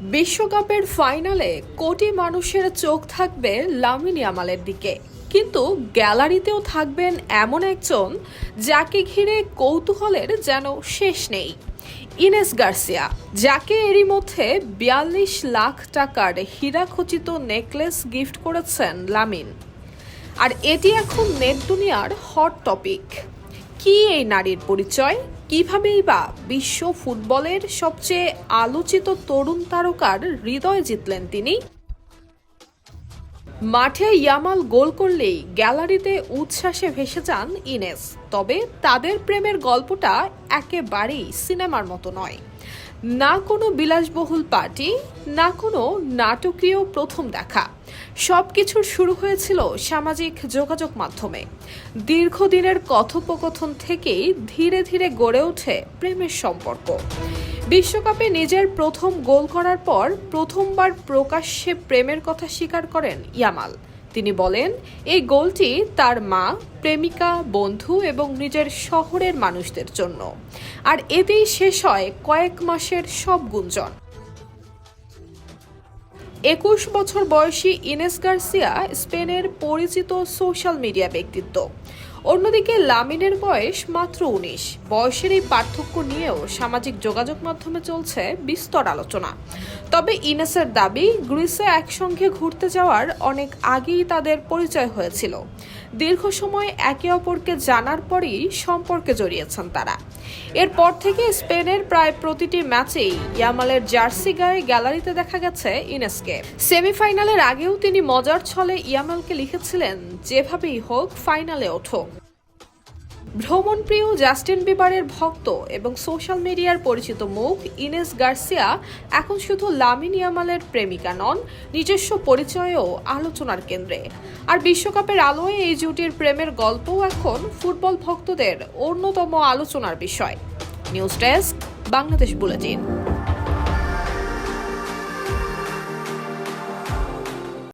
বিশ্বকাপের ফাইনালে কোটি মানুষের চোখ থাকবে লামিন ইয়ামালের দিকে, কিন্তু গ্যালারিতেও থাকবেন এমন একজন যাকে ঘিরে কৌতূহলের যেন শেষ নেই। ইনেস গার্সিয়া, যাকে এরই মধ্যে ৪২ লাখ টাকার হীরাখচিত নেকলেস গিফট করেছেন লামিন। আর এটি এখন নেট দুনিয়ার হট টপিক। কি এই নারীর পরিচয়? কিভাবেই বা বিশ্ব ফুটবলের সবচেয়ে আলোচিত তরুণ তারকার হৃদয় জিতলেন তিনি? মাঠে ইয়ামাল গোল করলেই গ্যালারিতে উচ্ছ্বাসে ভেসে যান ইনেস। তবে তাদের প্রেমের গল্পটা একেবারেই সিনেমার মতো নয়। না কোনো বিলাসবহুল পার্টি, না কোনো নাটকীয় প্রথম দেখা। সবকিছুর শুরু হয়েছিল সামাজিক যোগাযোগ মাধ্যমে। দীর্ঘদিনের কথোপকথন থেকেই ধীরে ধীরে গড়ে ওঠে প্রেমের সম্পর্ক। বিশ্বকাপে নিজের প্রথম গোল করার পর প্রথমবার প্রকাশ্যে প্রেমের কথা স্বীকার করেন ইয়ামাল। তিনি বলেন, এই গোলটি তার মা, প্রেমিকা, বন্ধু এবং নিজের শহরের মানুষদের জন্য। আর এতেই শেষ হয় কয়েক মাসের সব গুঞ্জন। ২১ বছর বয়সী ইনেস গার্সিয়া স্পেনের পরিচিত সোশ্যাল মিডিয়া ব্যক্তিত্ব। অন্যদিকে লামিনের বয়স মাত্র ১৯। বয়সের এই পার্থক্য নিয়েও সামাজিক যোগাযোগ মাধ্যমে চলছে বিস্তর আলোচনা। তবে ইনেসের দাবি, গ্রিসে একসঙ্গে ঘুরতে যাওয়ার অনেক আগেই তাদের পরিচয় হয়েছিল। দীর্ঘ সময় একে অপরকে জানার পরই সম্পর্কে জড়িয়েছেন তারা। এরপর থেকে স্পেনের প্রায় প্রতিটি ম্যাচেই ইয়ামালের জার্সি গায়ে গ্যালারিতে দেখা গেছে ইনেসকে। সেমিফাইনালের আগেও তিনি মজার ছলে ইয়ামালকে লিখেছিলেন, যেভাবেই হোক ফাইনালে ওঠো। ভ্রমণপ্রিয় জাস্টিন বিবারের ভক্ত এবং সোশ্যাল মিডিয়ার পরিচিত মুখ ইনেস গার্সিয়া এখন শুধু লামিন ইয়ামালের প্রেমিকা নন, নিজস্ব পরিচয়েও আলোচনার কেন্দ্রে। আর বিশ্বকাপের আলোয় এই জুটির প্রেমের গল্পও এখন ফুটবল ভক্তদের অন্যতম আলোচনার বিষয়। News desk, Bangladesh bulletin.